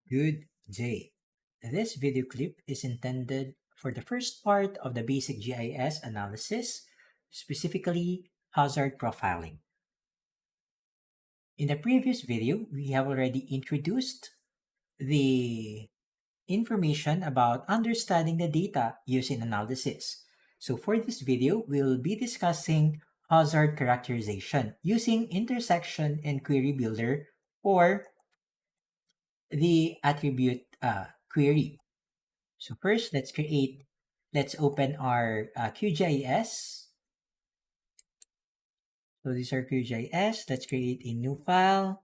Good day. This video clip is intended for the first part of the basic GIS analysis, specifically hazard profiling. In the previous video, we have already introduced the information about understanding the data used in analysis. So for this video, we'll be discussing hazard characterization using intersection and query builder or the attribute query. So first, let's open our QGIS. So these are QGIS. Let's create a new file.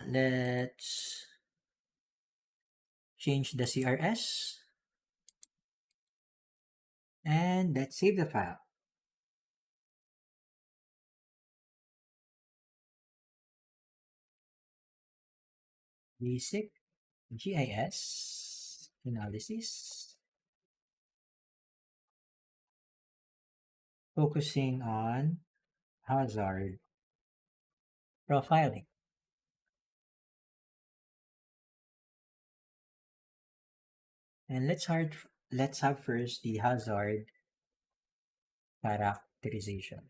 Let's change the CRS and let's save the file. Basic GIS analysis, focusing on hazard profiling. And let's have first the hazard characterization.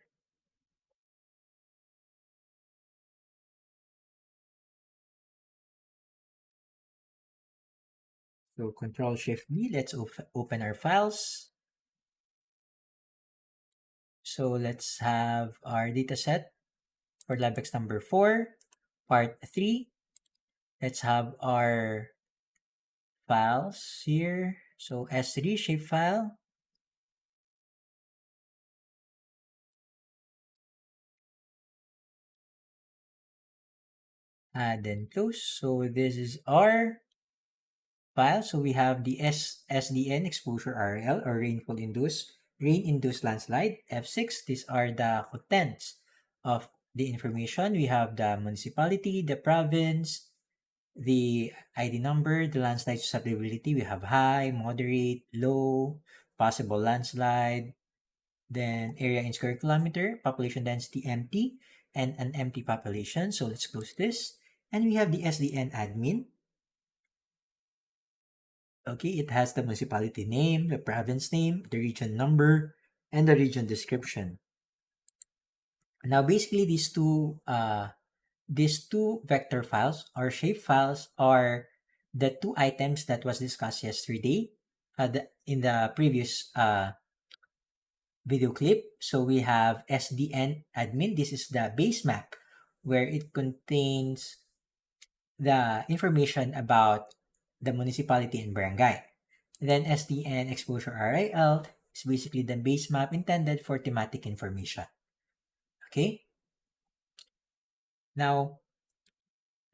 So Control Shift B, let's open our files. So let's have our data set for LabX number 4, part 3. Let's have our files here. So S3 shapefile. Then close. So this is our file. So we have the SDN exposure RL or rain-induced landslide, F6. These are the contents of the information. We have the municipality, the province, the ID number, the landslide susceptibility. We have high, moderate, low, possible landslide, then area in square kilometer, population density empty, and an empty population. So let's close this. And we have the SDN admin. Okay, it has the municipality name, the province name, the region number, and the region description. Now, basically, these two vector files or shape files are the two items that was discussed yesterday in the previous video clip. So we have SDN admin. This is the base map where it contains the information about the municipality and barangay. Then SDN exposure RIL is basically the base map intended for thematic information. Okay. Now,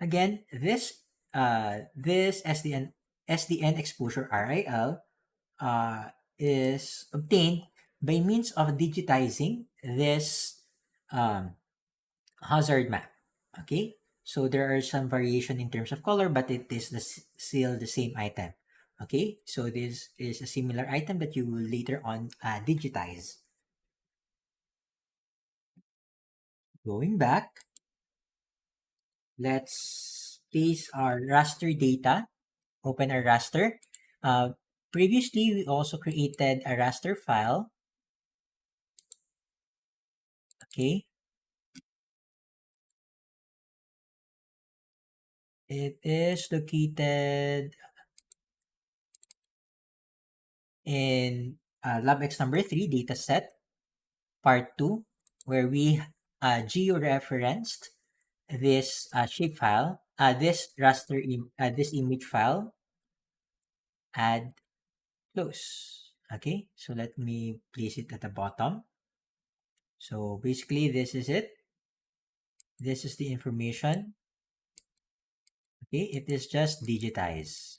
again, this SDN exposure RIL is obtained by means of digitizing this um, hazard map. Okay, so there are some variation in terms of color, but it is still the same item. Okay, so this is a similar item that you will later on digitize. Going back, let's paste our raster data. Open our raster. Previously, we also created a raster file. Okay, it is located in LabX number 3 dataset, part 2, where we georeferenced this shapefile, this this image file, add, close. Okay, so let me place it at the bottom. So basically, this is it. This is the information. Okay, it is just digitized.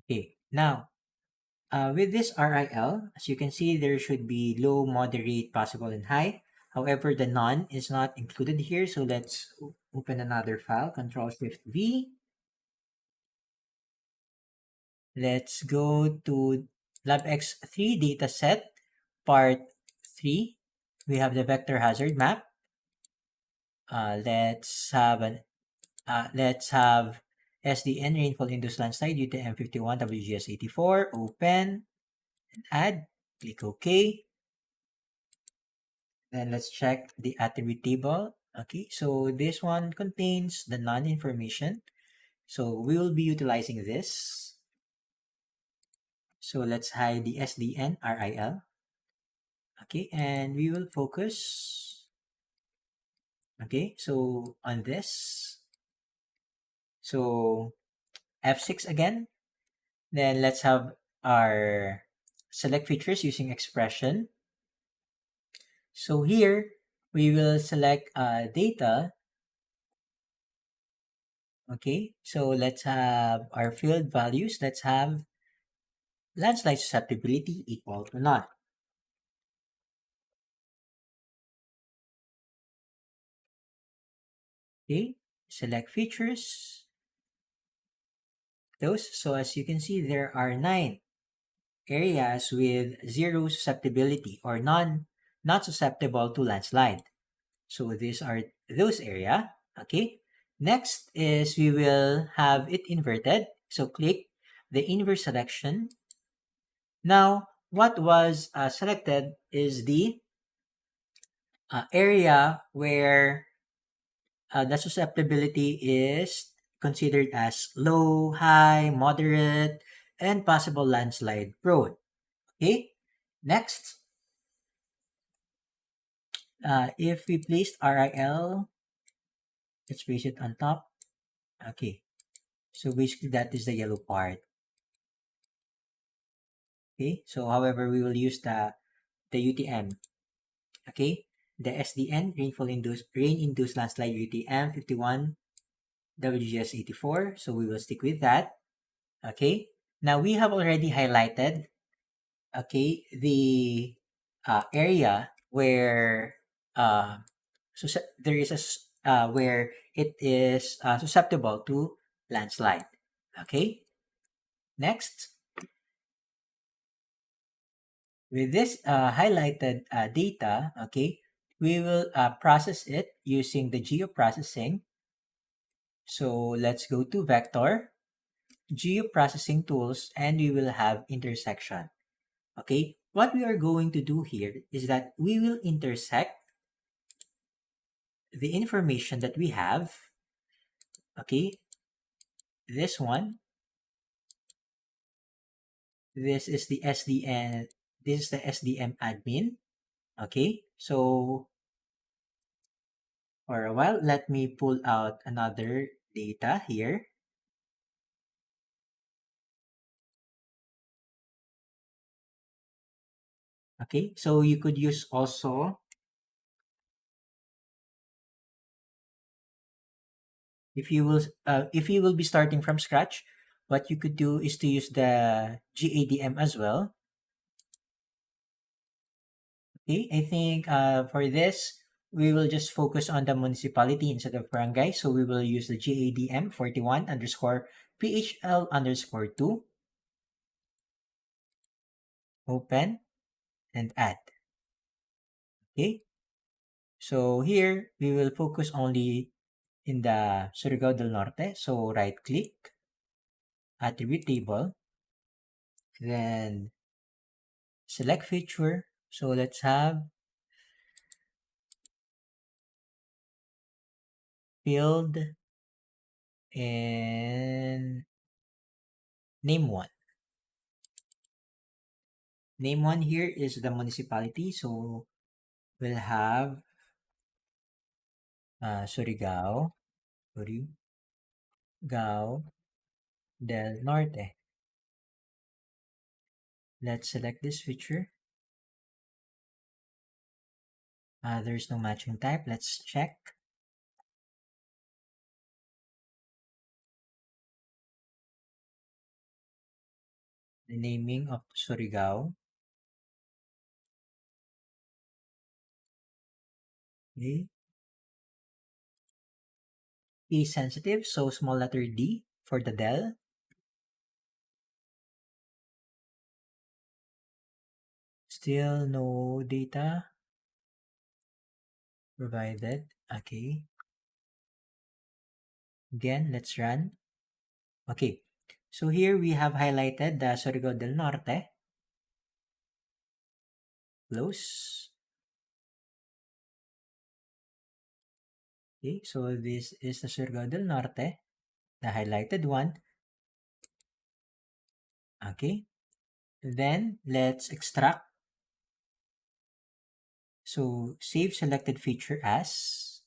Okay, now with this RIL, as you can see, there should be low, moderate, possible, and high. However, the none is not included here. So let's open another file, Control Shift V. Let's go to LabX3 dataset, part 3. We have the vector hazard map. let's have SDN rainfall induced landslide UTM51 WGS84 open and add. Click OK. Then let's check the attribute table. Okay, so this one contains the non-information. So we will be utilizing this. So let's hide the SDN RIL. Okay, and we will focus. Okay, so on this. So F6 again. Then let's have our select features using expression. So here we will select data. Okay, so let's have our field values. Let's have landslide susceptibility equal to none. Okay, select features. Those. So as you can see, there are 9 areas with zero susceptibility or not susceptible to landslide. So these are those area. Okay. Next is we will have it inverted. So click the inverse selection. Now, what was selected is the area where the susceptibility is considered as low, high, moderate, and possible landslide prone. Okay. Next, if we placed RIL, let's place it on top. Okay. So basically that is the yellow part. Okay. So however, we will use the UTM. Okay. The SDN, rain induced landslide UTM 51 WGS 84. So we will stick with that. Okay. Now we have already highlighted, okay, the area where there is where it is susceptible to landslide. Okay. Next, with this highlighted data, okay, we will process it using the geoprocessing. So let's go to vector, geoprocessing tools, and we will have intersection. Okay, what we are going to do here is that we will intersect the information that we have. Okay, this one, this is the SDN, this is the SDM admin. Okay, so for a while, let me pull out another data here. Okay, so you could use also, if you will be starting from scratch, what you could do is to use the GADM as well. Okay, I think for this, we will just focus on the municipality instead of barangay. So we will use the GADM 41 underscore PHL underscore 2. Open and add. Okay, so here we will focus only in the Surigao del Norte. So right click, attribute table, then select feature. So let's have field and name one. Name one here is the municipality. So we'll have Surigao del Norte. Let's select this feature. There's no matching type. Let's check. The naming of Surigao. Okay. Case sensitive, so small letter D for the del. Still no data provided. Okay. Again, let's run. Okay, so here we have highlighted the Surigao del Norte. Close. Okay, so this is the Surigao del Norte, the highlighted one. Okay, then let's extract. So save selected feature as.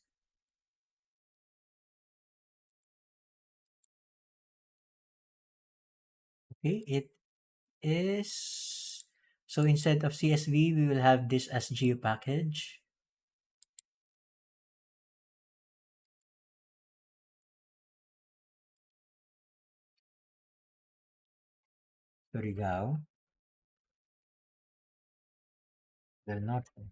Okay, it is. So instead of CSV, we will have this as geo package. Surigao del Norte.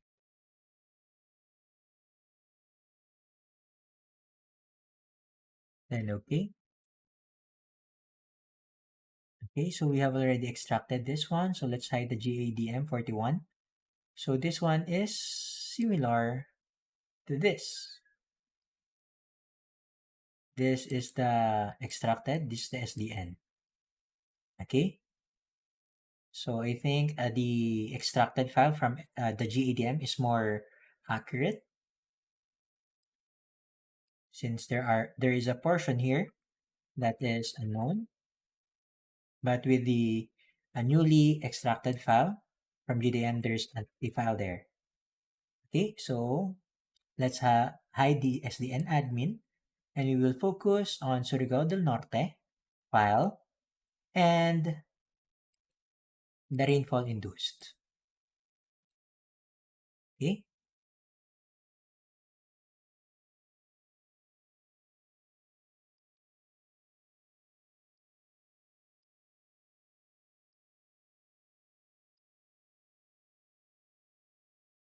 Then okay. Okay, so we have already extracted this one. So let's hide the GADM41. So this one is similar to this. This is the extracted, this is the SDN. Okay, so I think the extracted file from the GADM is more accurate, since there is a portion here that is unknown, but with the newly extracted file from GDM, there's a file there. Okay, so let's hide the SDN admin, and we will focus on Surigao del Norte file and the rainfall induced. Okay,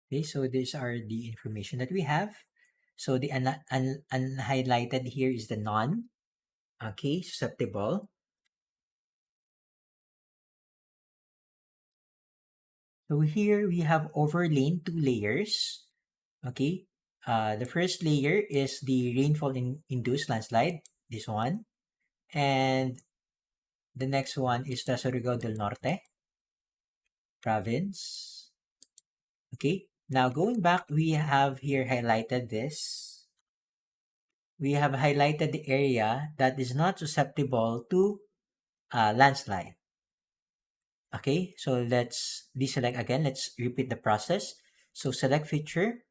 okay, so these are the information that we have. So the unhighlighted here is the non, okay, susceptible. So here we have overlain 2 layers. Okay, the first layer is the rainfall induced landslide, this one, and the next one is the Surigao del Norte province. Okay, now going back, we have here highlighted this. We have highlighted the area that is not susceptible to landslide. Okay, so let's deselect again. Let's repeat the process. So select feature,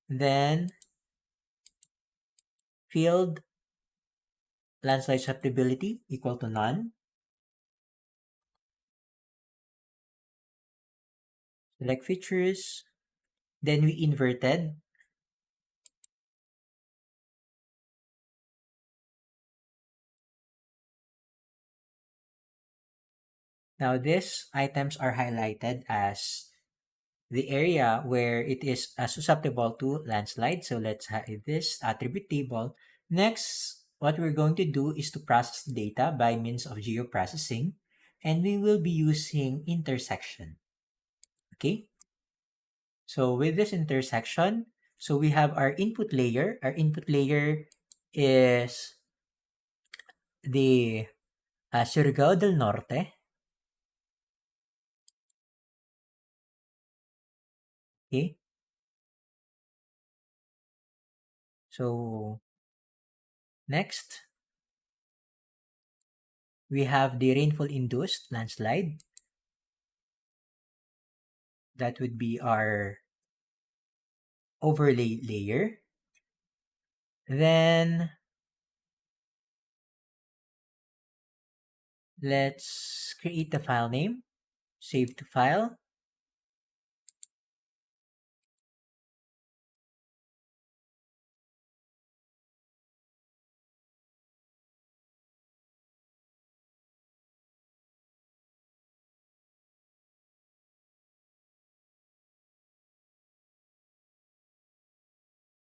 then field landslide susceptibility equal to none. Select features, then we inverted. Now these items are highlighted as the area where it is susceptible to landslide. So let's hide this attribute table. Next, what we're going to do is to process the data by means of geoprocessing, and we will be using intersection. Okay, so with this intersection, so we have our input layer. Our input layer is the Surigao del Norte. Okay, so next, we have the rainfall induced landslide. That would be our overlay layer. Then let's create the file name, save to file.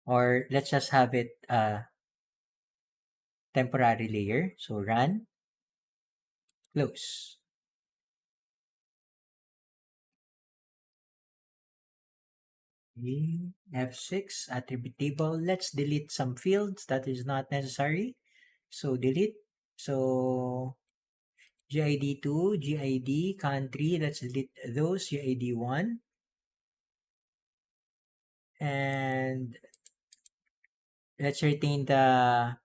Or let's just have it temporary layer. So run, close. Okay, F6 attribute table. Let's delete some fields that is not necessary. So delete. So GID2, GID, country, let's delete those, GID1. And let's retain the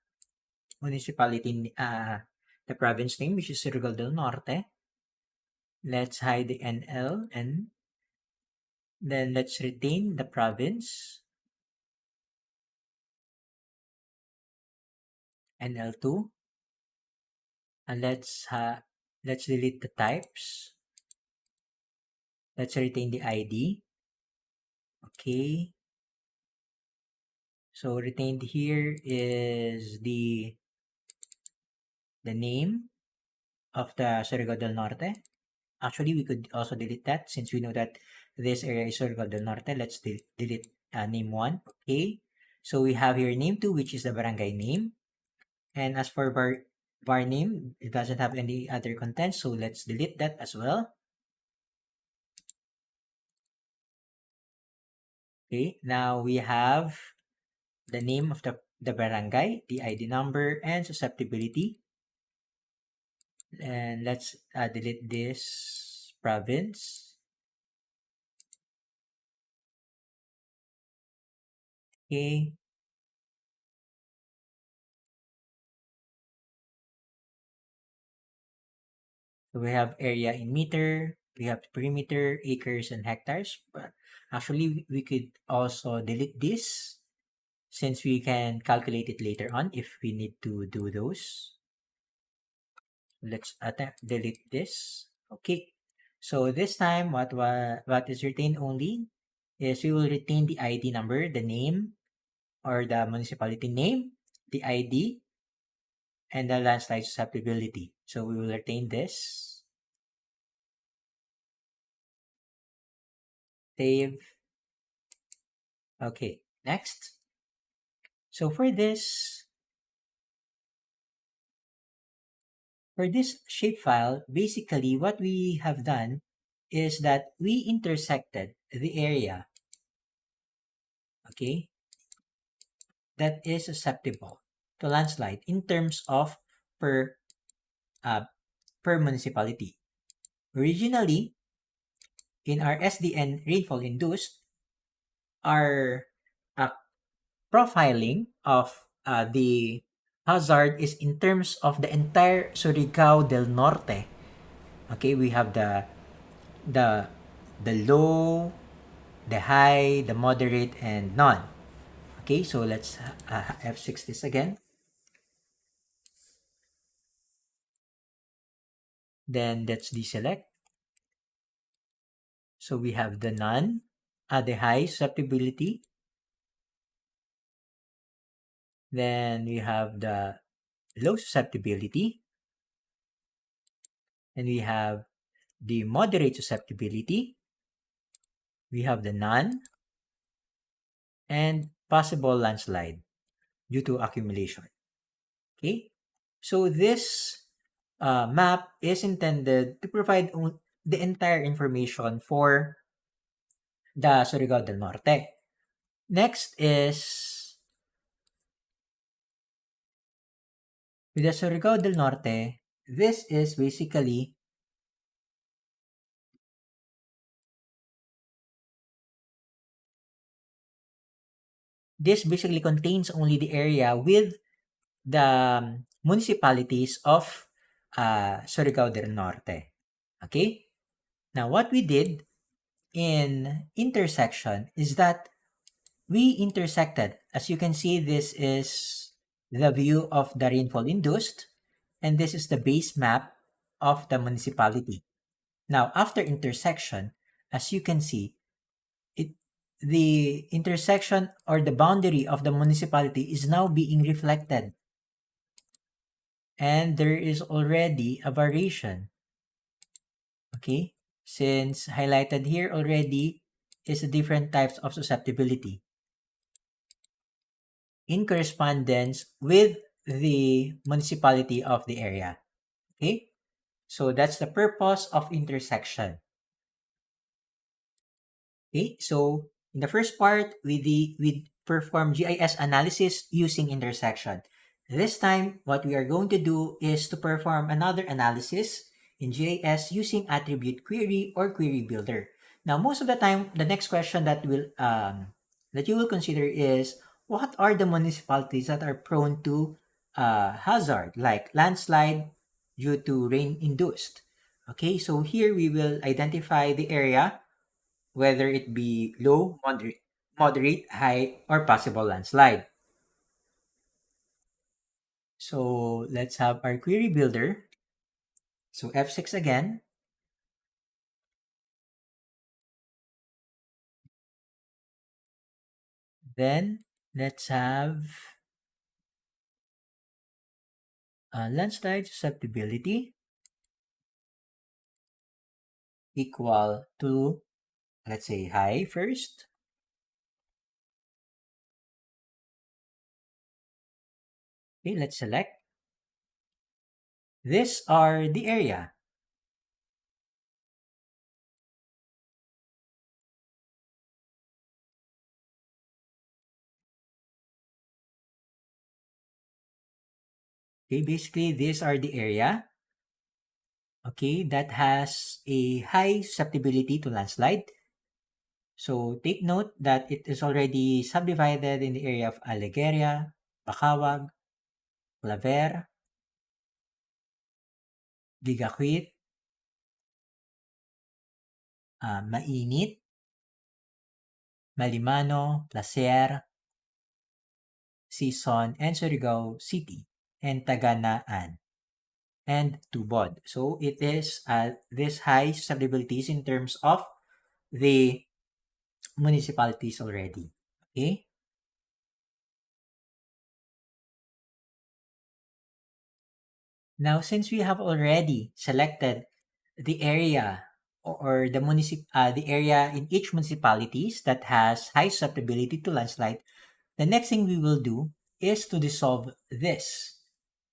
municipality, the province name, which is Surigao del Norte. Let's hide the NL, and then let's retain the province, NL2. And let's delete the types. Let's retain the ID. Okay. So retained here is the name of the Surigao del Norte. Actually, we could also delete that since we know that this area is Surigao del Norte. Let's delete name 1. Okay. So we have here name 2, which is the barangay name. And as for var name, it doesn't have any other content. So let's delete that as well. Okay. Now we have the name of the barangay, the ID number, and susceptibility. And let's delete this province. Okay. So we have area in meter, we have perimeter, acres, and hectares. But actually, we could also delete this since we can calculate it later on if we need to do those. Let's delete this. Okay. So this time, what is retained only is we will retain the ID number, the name, or the municipality name, the ID, and the landslide susceptibility. So we will retain this. Save. Okay, next. So for this shapefile, basically what we have done is that we intersected the area, okay, that is susceptible to landslide in terms of per municipality. Originally, in our SDN rainfall induced, our profiling of the hazard is in terms of the entire Surigao del Norte. Okay, we have the low, the high, the moderate, and none. Okay, so let's F6 this again. Then let's deselect. So we have the none, the high susceptibility. Then we have the low susceptibility. And we have the moderate susceptibility. We have the none. And possible landslide due to accumulation. Okay, so this map is intended to provide the entire information for the Surigao del Norte. Next is with the Surigao del Norte. This is basically contains only the area with the municipalities of Surigao del Norte. Okay, now what we did in intersection is that we intersected. As you can see, this is the view of the rainfall induced, and this is the base map of the municipality. Now, after intersection, as you can see, the intersection or the boundary of the municipality is now being reflected. And there is already a variation. Okay? Since highlighted here already is the different types of susceptibility in correspondence with the municipality of the area. Okay? So that's the purpose of intersection. Okay? So in the first part, we perform GIS analysis using intersection. This time, what we are going to do is to perform another analysis in GIS using attribute query or query builder. Now, most of the time, the next question that you will consider is what are the municipalities that are prone to hazard like landslide due to rain induced? Okay, so here we will identify the area, whether it be low, moderate, high, or possible landslide. So let's have our query builder. So F6 again. Then let's have landslide susceptibility equal to, let's say, high first. Okay, let's select. These are the area. Okay, basically these are the area. Okay, that has a high susceptibility to landslide. So take note that it is already subdivided in the area of Alegria, Bacawag, Claver, Gigaquit, Mainit, Malimano, Placer, Sison, and Surigao City, and Taganaan, and Tubod. So it is this high susceptibilities in terms of the municipalities already. Okay. Now, since we have already selected the area or the area in each municipalities that has high susceptibility to landslide, the next thing we will do is to dissolve this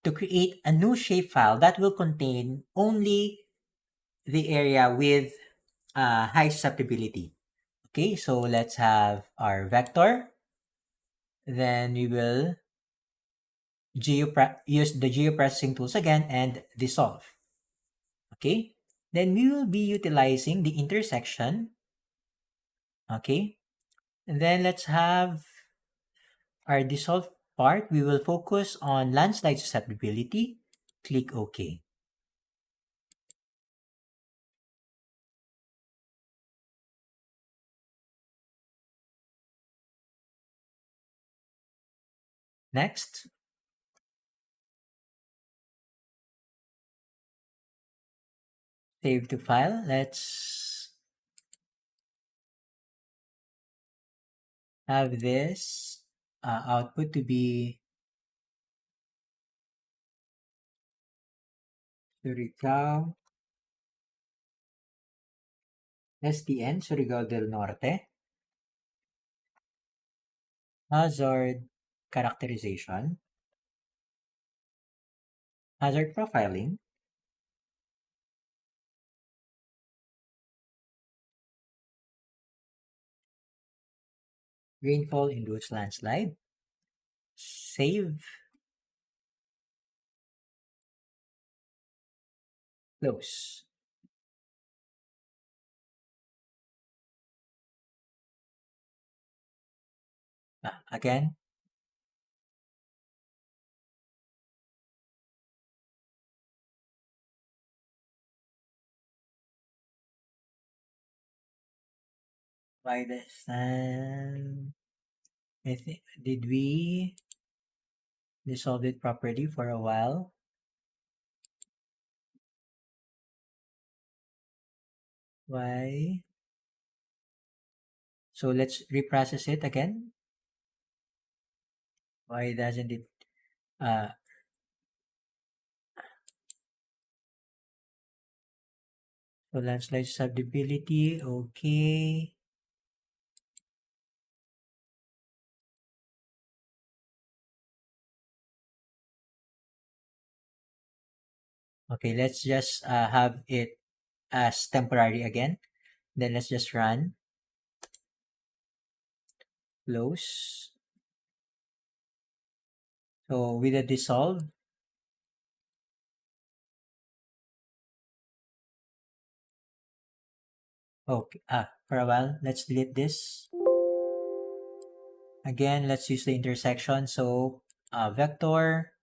to create a new shapefile that will contain only the area with high susceptibility. Okay, so let's have our vector. Then we will use the geoprocessing tools again and dissolve. Okay, then we will be utilizing the intersection. Okay, and then let's have our dissolve part. We will focus on landslide susceptibility. Click OK. Next, save to file. Let's have this output to be Surigao STN, Surigao del Norte, hazard characterization, hazard profiling, rainfall induced landslide, save, close. Again, by this time, I think, did we dissolve it properly for a while? Why? So let's reprocess it again. Why doesn't it uh so landslide susceptibility? Okay. Okay, let's just have it as temporary again. Then let's just run, close. So with the dissolve, okay, for a while, let's delete this. Again, let's use the intersection. So vector,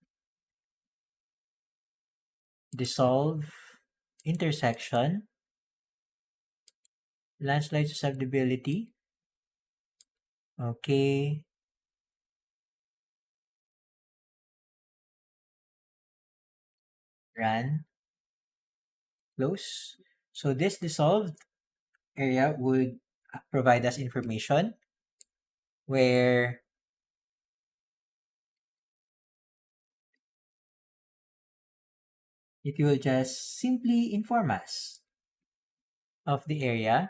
dissolve, intersection, landslide susceptibility. Okay, run, close. So this dissolved area would provide us information where it will just simply inform us of the area.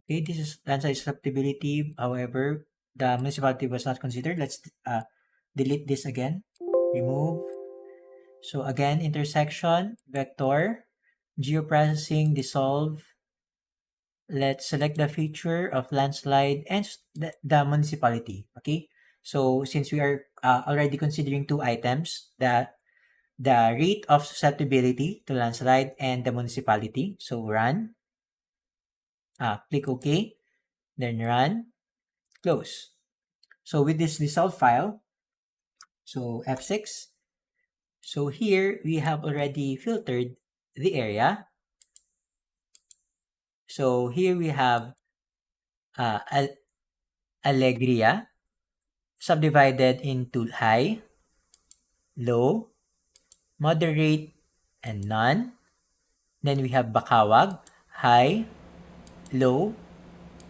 Okay, this is landslide susceptibility. However, the municipality was not considered. Let's delete this again. Remove. So again, intersection, vector, geoprocessing, dissolve. Let's select the feature of landslide and the municipality. Okay. So since we are already considering two items, the rate of susceptibility to landslide and the municipality. So run. Click OK. Then run. Close. So with this dissolve file, so F6, so here we have already filtered the area. So here we have Alegria subdivided into high, low, moderate, and none. Then we have Bakawag, high, low,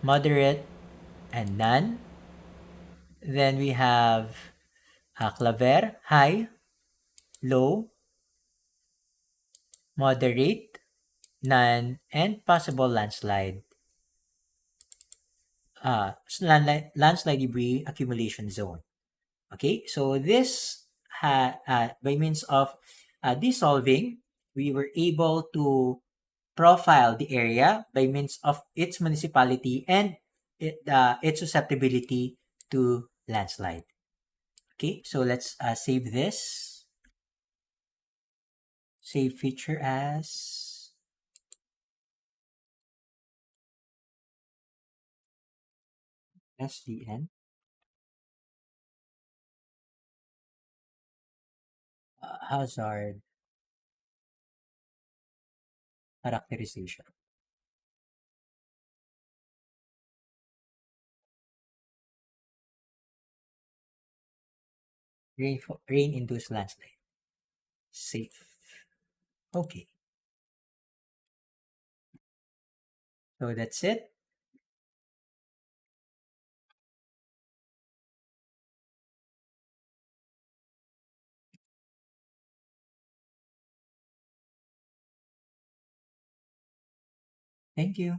moderate, and none. Then we have Claver, high, low, moderate, none, and possible landslide. Landslide debris accumulation zone. Okay, so this by means of dissolving, we were able to profile the area by means of its municipality and its susceptibility to landslide. Okay, so let's save this. Save feature as SDN. Hazard characterization. Rain-induced landslide. Save. Okay, so that's it. Thank you.